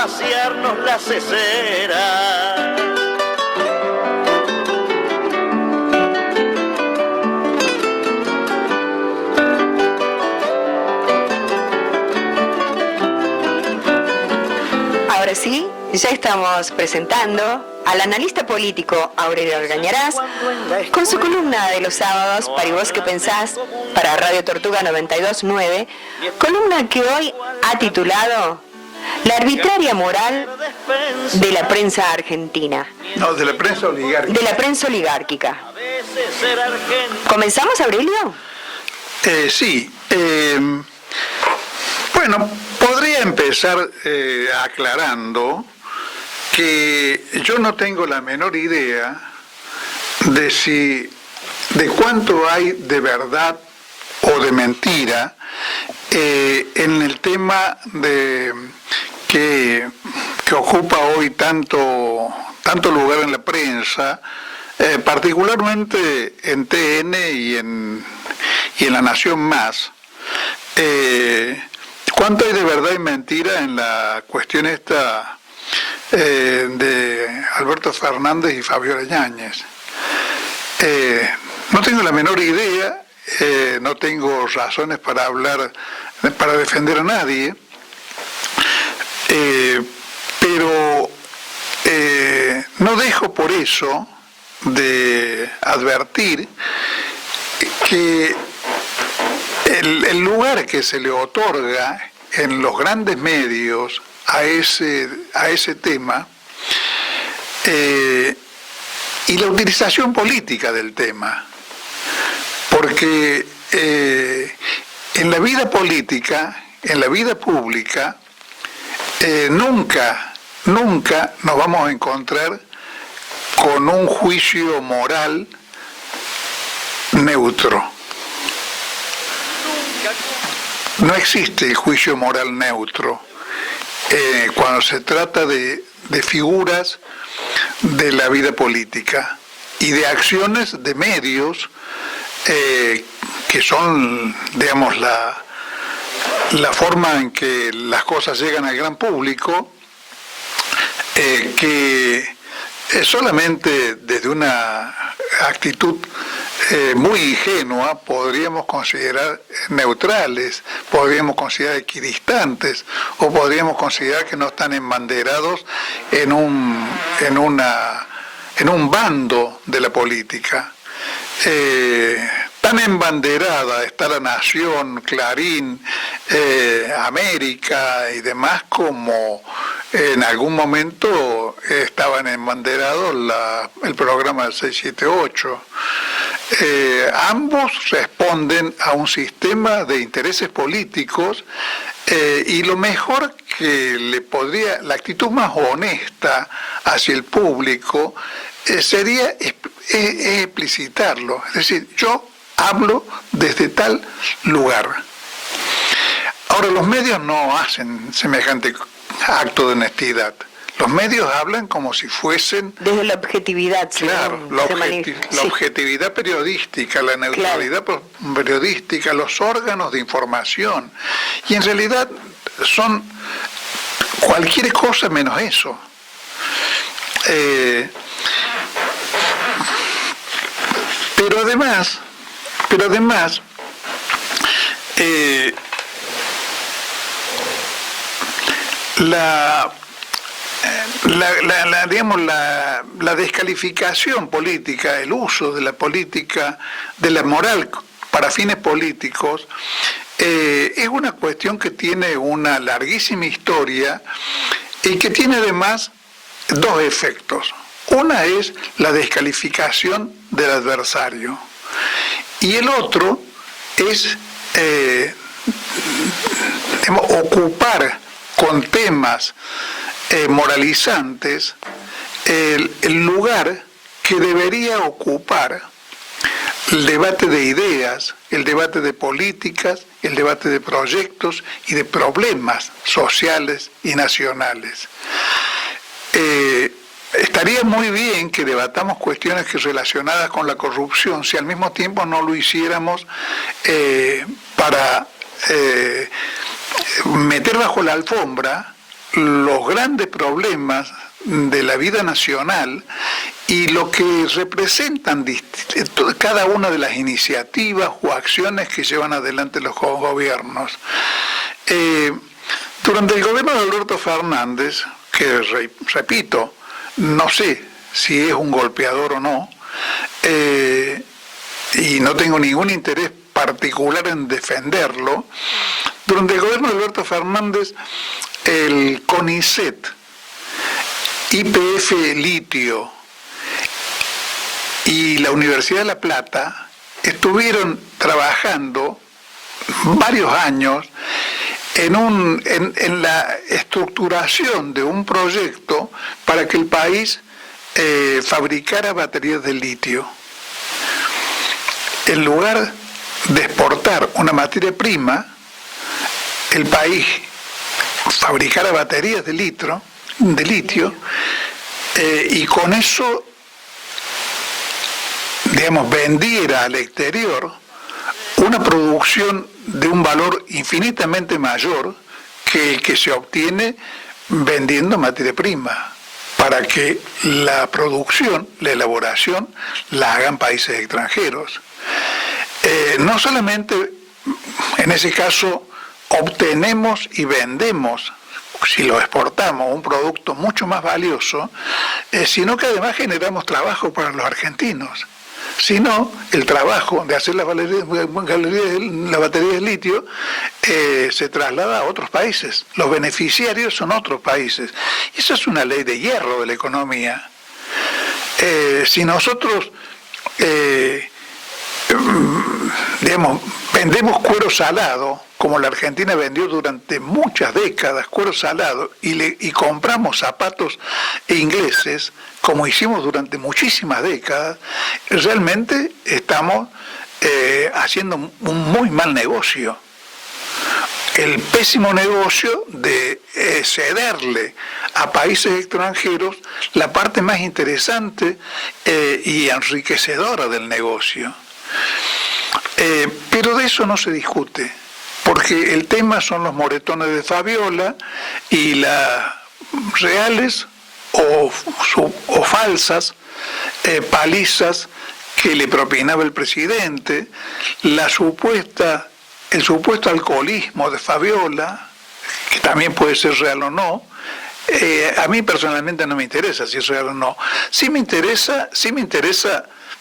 vaciarnos la cesera. Ahora sí, ya estamos presentando al analista político Aurelio Argañarás con su columna de los sábados Para ¿Y vos qué pensás? Para Radio Tortuga 92.9, columna que hoy ha titulado La arbitraria moral de la prensa argentina. No, de la prensa oligárquica. De la prensa oligárquica. ¿Comenzamos, Aurelio? Sí. Bueno, podría empezar aclarando que yo no tengo la menor idea de cuánto hay de verdad o de mentira en el tema que ocupa hoy tanto lugar en la prensa, particularmente en TN y en La Nación Más. ¿Cuánto hay de verdad y mentira en la cuestión esta de Alberto Fernández y Fabiola Yáñez? No tengo la menor idea, no tengo razones para defender a nadie, pero no dejo por eso de advertir que el lugar que se le otorga en los grandes medios a ese tema y la utilización política del tema, porque en la vida política, en la vida pública, nunca nos vamos a encontrar con un juicio moral neutro. No existe el juicio moral neutro cuando se trata de figuras de la vida política y de acciones de medios que son, digamos, la forma en que las cosas llegan al gran público, que solamente desde una actitud muy ingenua podríamos considerar neutrales, podríamos considerar equidistantes, o podríamos considerar que no están embanderados en un bando de la política. Tan embanderada está La Nación, Clarín, América y demás, como en algún momento estaban embanderados el programa del 678. Ambos responden a un sistema de intereses políticos y lo mejor que la actitud más honesta hacia el público sería explicitarlo, es decir, yo hablo desde tal lugar. Ahora, los medios no hacen semejante acto de honestidad. Los medios hablan como si fuesen... Desde la objetividad. Claro, la objetividad periodística, la neutralidad periodística, los órganos de información. Y en realidad son cualquier cosa menos eso. Pero además, la descalificación política, el uso de la política, de la moral para fines políticos, es una cuestión que tiene una larguísima historia y que tiene además dos efectos. Una es la descalificación del adversario y el otro es ocupar con temas moralizantes el lugar que debería ocupar el debate de ideas, el debate de políticas, el debate de proyectos y de problemas sociales y nacionales. Estaría muy bien que debatamos cuestiones relacionadas con la corrupción, si al mismo tiempo no lo hiciéramos para meter bajo la alfombra los grandes problemas de la vida nacional y lo que representan cada una de las iniciativas o acciones que llevan adelante los gobiernos. Durante el gobierno de Alberto Fernández, que repito, no sé si es un golpeador o no, y no tengo ningún interés particular en defenderlo, durante el gobierno de Alberto Fernández, el CONICET, YPF Litio y la Universidad de La Plata estuvieron trabajando varios años en la estructuración de un proyecto para que el país fabricara baterías de litio. En lugar de exportar una materia prima, el país fabricara baterías de litio, y con eso, digamos, vendiera al exterior una producción de un valor infinitamente mayor que el que se obtiene vendiendo materia prima, para que la producción, la elaboración, la hagan países extranjeros. No solamente en ese caso obtenemos y vendemos, si lo exportamos, un producto mucho más valioso, sino que además generamos trabajo para los argentinos. Si no, el trabajo de hacer la batería de litio se traslada a otros países. Los beneficiarios son otros países. Y eso es una ley de hierro de la economía. Si nosotros digamos, vendemos cuero salado, como la Argentina vendió durante muchas décadas cuero salado, y compramos zapatos ingleses, como hicimos durante muchísimas décadas, realmente estamos haciendo un muy mal negocio. El pésimo negocio de cederle a países extranjeros la parte más interesante y enriquecedora del negocio. Pero de eso no se discute, porque el tema son los moretones de Fabiola y las reales o falsas palizas que le propinaba el presidente, el supuesto alcoholismo de Fabiola, que también puede ser real o no. A mí personalmente no me interesa si es real o no. Sí me interesa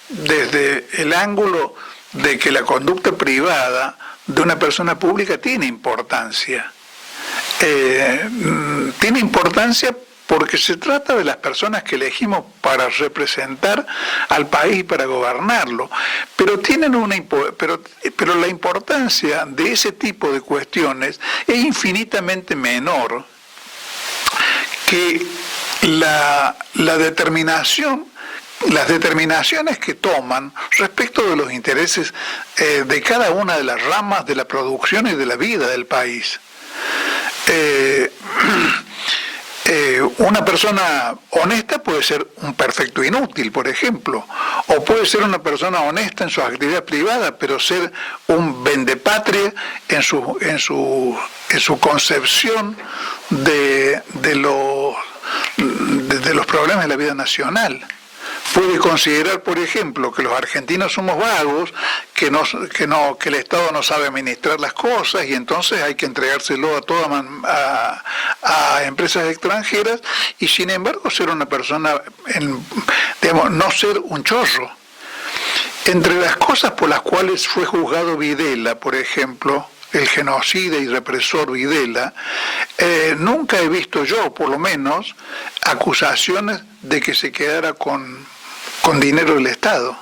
desde el ángulo de que la conducta privada de una persona pública tiene importancia. Tiene importancia porque se trata de las personas que elegimos para representar al país y para gobernarlo, pero pero la importancia de ese tipo de cuestiones es infinitamente menor que las determinaciones que toman respecto de los intereses de cada una de las ramas de la producción y de la vida del país. Una persona honesta puede ser un perfecto inútil, por ejemplo, o puede ser una persona honesta en sus actividades privadas, pero ser un vendepatria en su concepción de los problemas de la vida nacional. Puede considerar, por ejemplo, que los argentinos somos vagos, que el Estado no sabe administrar las cosas y entonces hay que entregárselo a empresas extranjeras, y sin embargo ser una persona, no ser un chorro. Entre las cosas por las cuales fue juzgado Videla, por ejemplo, el genocida y represor Videla, nunca he visto yo, por lo menos, acusaciones de que se quedara con dinero del Estado.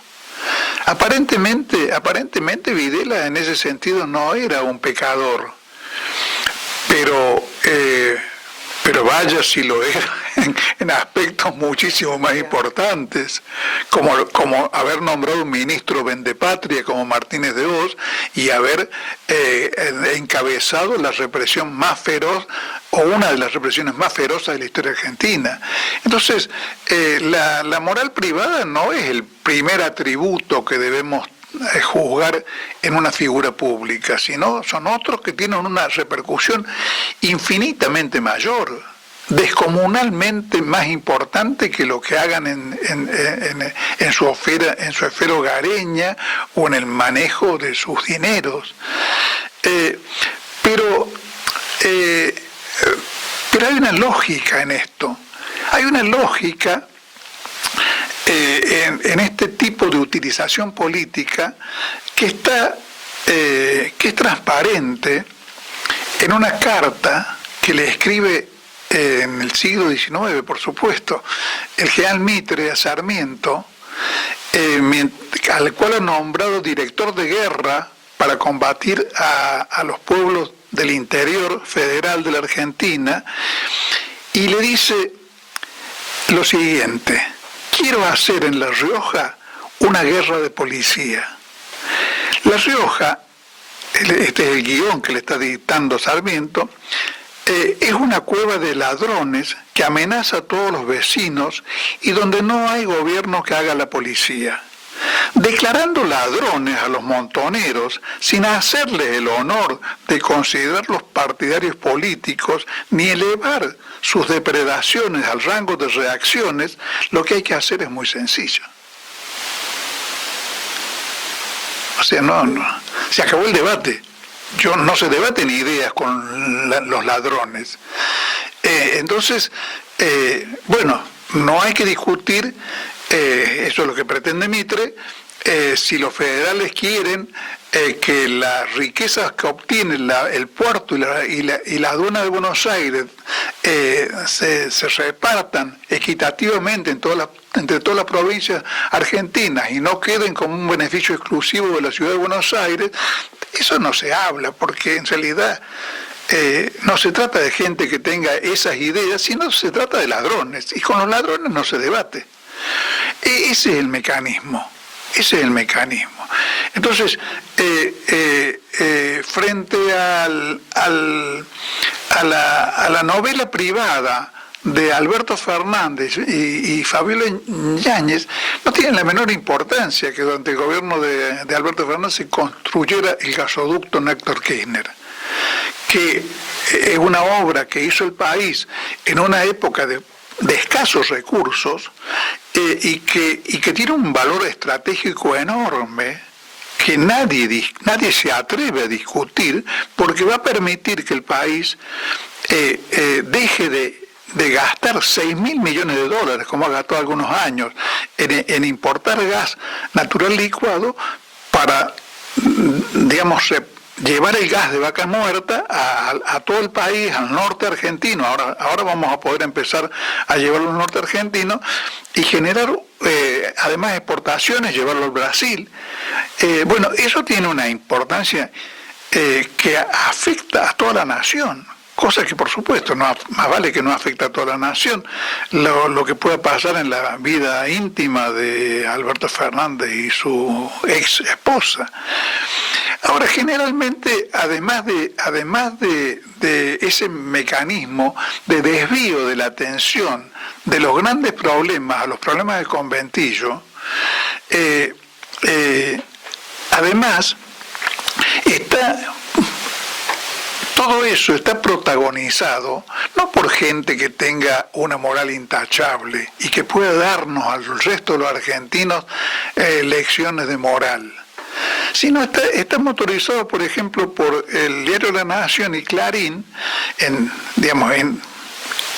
Aparentemente Videla en ese sentido no era un pecador, pero vaya si lo era en aspectos muchísimo más importantes, como haber nombrado un ministro vendepatria como Martínez de Hoz y haber encabezado la represión más feroz, o una de las represiones más ferozas de la historia argentina. Entonces, la moral privada no es el primer atributo que debemos juzgar en una figura pública, sino son otros que tienen una repercusión infinitamente mayor. descomunalmente más importante que lo que hagan en su esfera hogareña o en el manejo de sus dineros. Pero hay una lógica en esto. Hay una lógica en este tipo de utilización política que es transparente en una carta que le escribe en el siglo XIX, por supuesto, el general Mitre a Sarmiento, al cual ha nombrado director de guerra para combatir a los pueblos del interior federal de la Argentina, y le dice lo siguiente: quiero hacer en La Rioja una guerra de policía. La Rioja, este es el guión que le está dictando Sarmiento, es una cueva de ladrones que amenaza a todos los vecinos y donde no hay gobierno que haga la policía. Declarando ladrones a los montoneros sin hacerles el honor de considerarlos partidarios políticos ni elevar sus depredaciones al rango de reacciones, lo que hay que hacer es muy sencillo. O sea, no, se acabó el debate. No se debaten ideas con los ladrones. Entonces, bueno, no hay que discutir, eso es lo que pretende Mitre, si los federales quieren que las riquezas que obtienen el puerto y la aduana de Buenos Aires se repartan equitativamente entre todas las provincias argentinas y no queden como un beneficio exclusivo de la ciudad de Buenos Aires. Eso no se habla, porque en realidad no se trata de gente que tenga esas ideas, sino se trata de ladrones, y con los ladrones no se debate. Ese es el mecanismo, Entonces, frente a la novela privada de Alberto Fernández y Fabiola Yáñez, no tienen la menor importancia que durante el gobierno de Alberto Fernández se construyera el gasoducto Néstor Kirchner, que es una obra que hizo el país en una época de escasos recursos y que tiene un valor estratégico enorme que nadie se atreve a discutir, porque va a permitir que el país deje de gastar 6.000 millones de dólares, como ha gastado algunos años, en importar gas natural licuado para, digamos, llevar el gas de vaca muerta a todo el país, al norte argentino. Ahora vamos a poder empezar a llevarlo al norte argentino y generar, además, exportaciones, llevarlo al Brasil. Bueno, eso tiene una importancia que afecta a toda la nación. Cosa que, por supuesto, más vale que no afecta a toda la nación. Lo que pueda pasar en la vida íntima de Alberto Fernández y su ex esposa. Ahora, generalmente, además de ese mecanismo de desvío de la atención de los grandes problemas a los problemas del conventillo, además todo eso está protagonizado no por gente que tenga una moral intachable y que pueda darnos al resto de los argentinos lecciones de moral, sino está motorizado, por ejemplo, por el diario La Nación y Clarín, en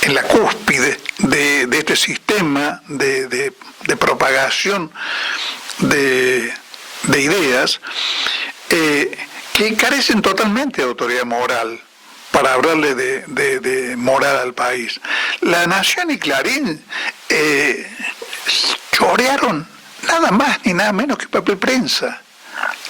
la cúspide de este sistema de propagación de ideas, que carecen totalmente de autoridad moral para hablarle de moral al país. La Nación y Clarín chorearon nada más ni nada menos que papel prensa.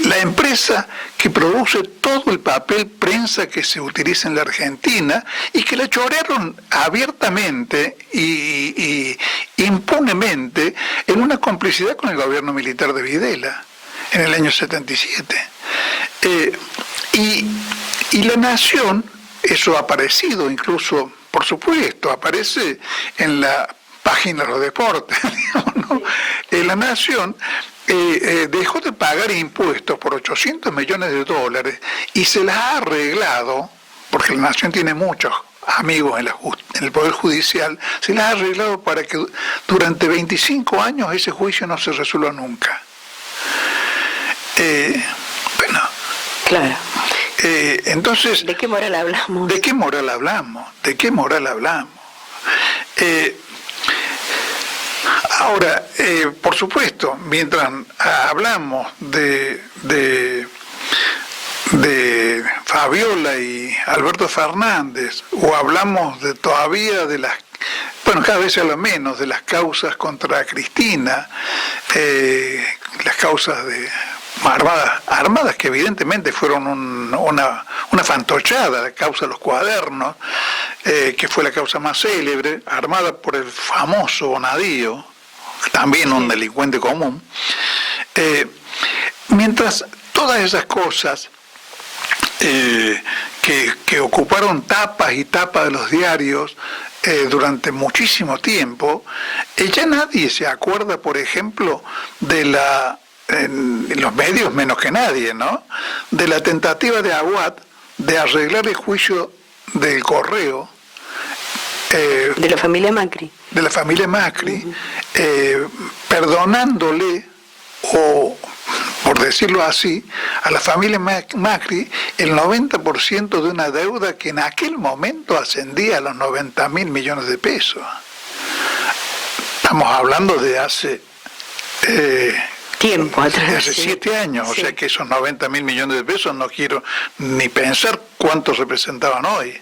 La empresa que produce todo el papel prensa que se utiliza en la Argentina y que la chorearon abiertamente y impunemente en una complicidad con el gobierno militar de Videla en el año 77. Y La Nación, eso ha aparecido incluso, por supuesto, aparece en la página de los deportes, ¿no? La Nación dejó de pagar impuestos por 800 millones de dólares y se las ha arreglado, porque La Nación tiene muchos amigos en el Poder Judicial, se las ha arreglado para que durante 25 años ese juicio no se resuelva nunca. Bueno. Claro. Entonces, ¿De qué moral hablamos? ¿De qué moral hablamos? ¿De qué moral hablamos? Ahora, por supuesto, mientras hablamos de Fabiola y Alberto Fernández, o hablamos todavía de las, bueno, cada vez se habla menos de las causas contra Cristina, las causas de armadas que evidentemente fueron una fantochada, la causa de los cuadernos, que fue la causa más célebre, armada por el famoso Bonadío, también un delincuente común. Mientras todas esas cosas que ocuparon tapas y tapas de los diarios durante muchísimo tiempo, ya nadie se acuerda, por ejemplo, en los medios menos que nadie, ¿no?, de la tentativa de Aguad de arreglar el juicio del Correo, de la familia Macri. De la familia Macri, perdonándole, o por decirlo así, a la familia Macri el 90% de una deuda que en aquel momento ascendía a los 90.000 millones de pesos. Estamos hablando de hace tiempo atrás. Hace 7 años, sí. O sea que esos 90.000 millones de pesos no quiero ni pensar cuántos representaban hoy.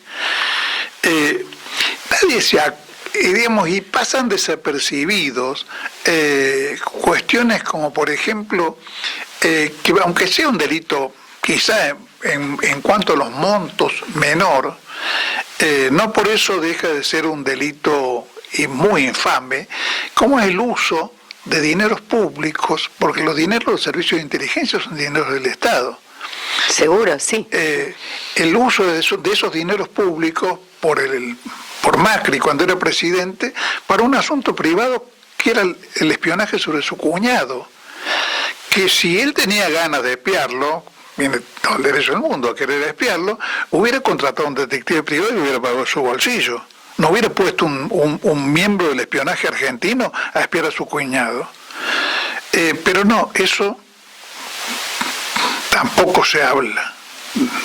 Nadie digamos, y pasan desapercibidos cuestiones como, por ejemplo, que aunque sea un delito, quizá en cuanto a los montos menor, no por eso deja de ser un delito y muy infame, como es el uso de dineros públicos, porque los dineros de los servicios de inteligencia son dineros del Estado. Seguro, sí. El uso de esos dineros públicos por Macri cuando era presidente para un asunto privado que era el espionaje sobre su cuñado, que si él tenía ganas de espiarlo, viene todo el derecho del mundo a querer espiarlo, hubiera contratado a un detective privado y hubiera pagado su bolsillo. No hubiera puesto un miembro del espionaje argentino a espiar a su cuñado. Pero no, eso tampoco se habla.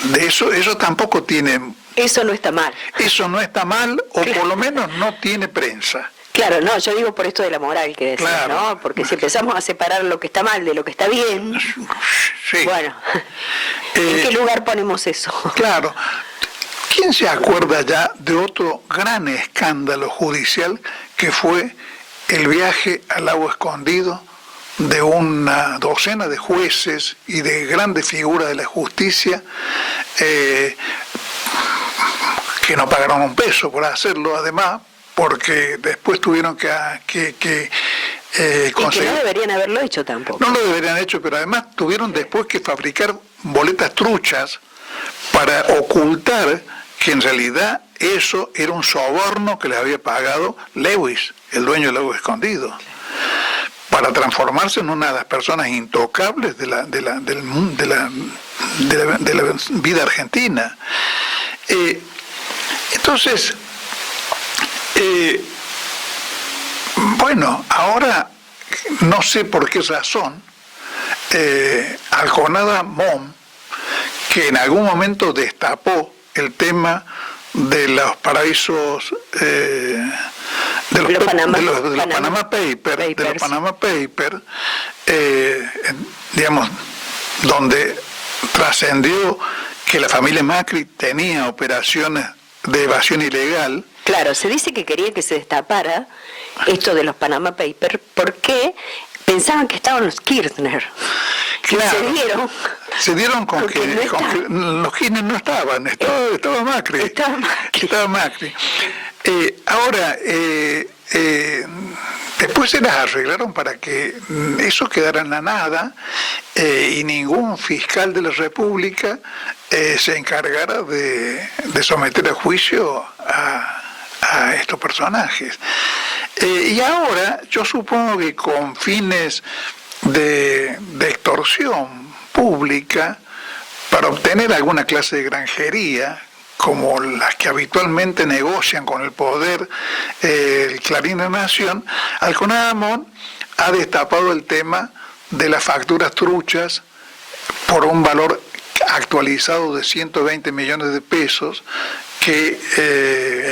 De eso tampoco tiene... Eso no está mal. Eso no está mal, o por lo menos no tiene prensa. Claro, no, yo digo por esto de la moral que decís, claro, ¿no? Porque si empezamos a separar lo que está mal de lo que está bien, sí. Bueno, ¿en qué lugar ponemos eso? Claro. ¿Quién se acuerda ya de otro gran escándalo judicial que fue el viaje al lago Escondido de una docena de jueces y de grandes figuras de la justicia que no pagaron un peso por hacerlo, además, porque después tuvieron que y que no deberían haberlo hecho tampoco. No lo deberían haber hecho, pero además tuvieron después que fabricar boletas truchas para ocultar que en realidad eso era un soborno que les había pagado Lewis, el dueño del lago Escondido, para transformarse en una de las personas intocables de la vida argentina. Entonces, bueno, ahora no sé por qué razón Alconada Mom, que en algún momento destapó el tema de los paraísos, de los Panama Papers, digamos, donde trascendió que la familia Macri tenía operaciones de evasión ilegal. Claro, se dice que quería que se destapara esto de los Panama Papers porque pensaban que estaban los Kirchner. Claro, se dieron con que los Kirchner no estaban, estaba Macri. Estaba Macri. Ahora, después se las arreglaron para que eso quedara en la nada y ningún fiscal de la República se encargara de someter a juicio a estos personajes. Y ahora yo supongo que con fines de extorsión pública, para obtener alguna clase de granjería, como las que habitualmente negocian con el poder, el Clarín de la Nación, Alconada Amón ha destapado el tema de las facturas truchas por un valor actualizado de 120 millones de pesos que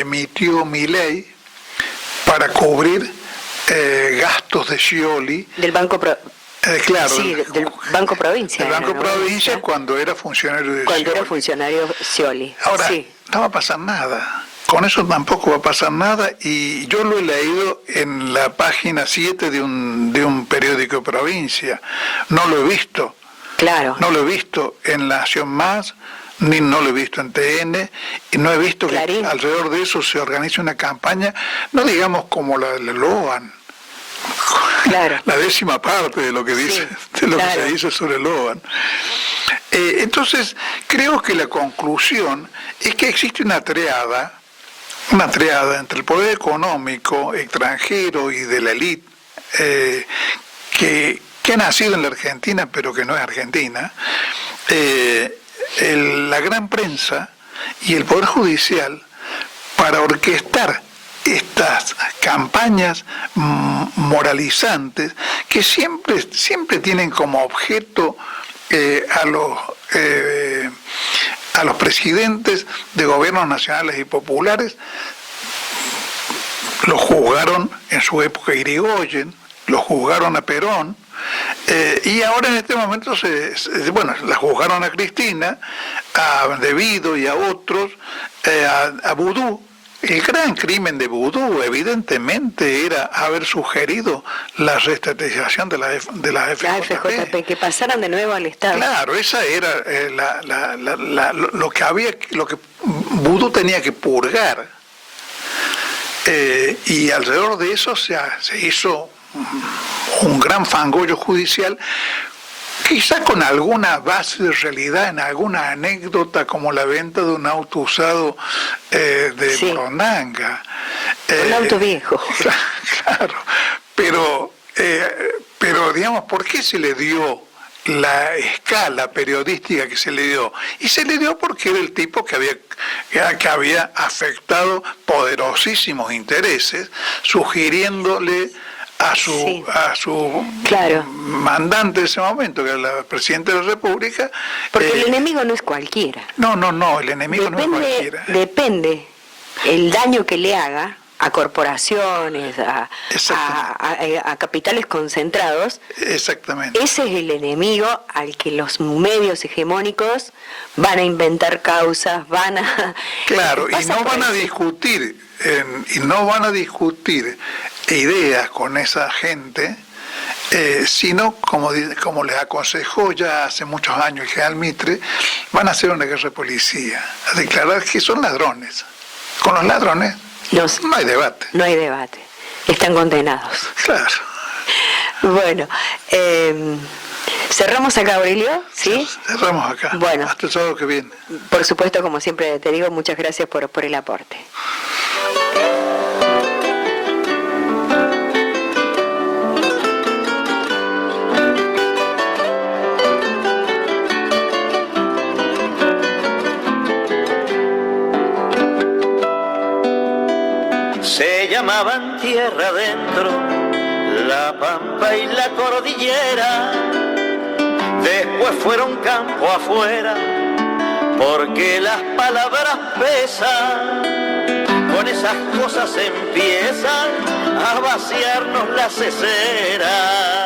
emitió Milei para cubrir gastos de Scioli. Del Banco Claro, sí, del Banco Provincia. El Banco ¿no? Provincia cuando era funcionario de Cuando Scioli. era funcionario Scioli. Ahora, sí. no va a pasar nada. Con eso tampoco va a pasar nada, y yo lo he leído en la página 7 de un periódico de provincia. No lo he visto. Claro. No lo he visto en La Nación Más, ni no lo he visto en TN, y no he visto Clarín. que alrededor de eso se organice una campaña, no digamos como la de Logan, Claro. la 10ª parte de lo que dice, de lo claro. que se dice sobre Logan. Entonces, creo que la conclusión es que existe una triada entre el poder económico extranjero y de la élite que ha nacido en la Argentina, pero que no es argentina, la gran prensa y el Poder Judicial, para orquestar estas campañas moralizantes que siempre tienen como objeto a los presidentes de gobiernos nacionales y populares. Lo juzgaron en su época Irigoyen, lo juzgaron a Perón, y ahora en este momento la juzgaron a Cristina, a De Vido y a otros, a Vudú. El gran crimen de Vudú evidentemente era haber sugerido la reestratización de la FJP. Que pasaran de nuevo al Estado. Claro, esa era lo que Vudú tenía que purgar. Y alrededor de eso se hizo un gran fangollo judicial, quizá con alguna base de realidad en alguna anécdota, como la venta de un auto usado de Morondanga. Un auto viejo. Claro, pero digamos, ¿por qué se le dio la escala periodística que se le dio? Y se le dio porque era el tipo que había afectado poderosísimos intereses, sugiriéndole a su claro. mandante de ese momento, que era la presidenta de la República. Porque el enemigo no es cualquiera. No, el enemigo no es cualquiera. Depende el daño que le haga a corporaciones, a capitales concentrados. Exactamente. Ese es el enemigo al que los medios hegemónicos van a inventar causas, Claro, y no van a discutir ideas con esa gente, sino, como les aconsejó ya hace muchos años el general Mitre, van a hacer una guerra de policía, a declarar que son ladrones. Con los ladrones no hay debate. No hay debate. Están condenados. Claro. Bueno, cerramos acá, Aurelio, ¿sí? Cerramos acá. Bueno. Hasta el sábado que viene. Por supuesto, como siempre te digo, muchas gracias por el aporte. Se llamaban tierra adentro, la pampa y la cordillera, después fueron campo afuera, porque las palabras pesan, con esas cosas empiezan a vaciarnos las ceseras.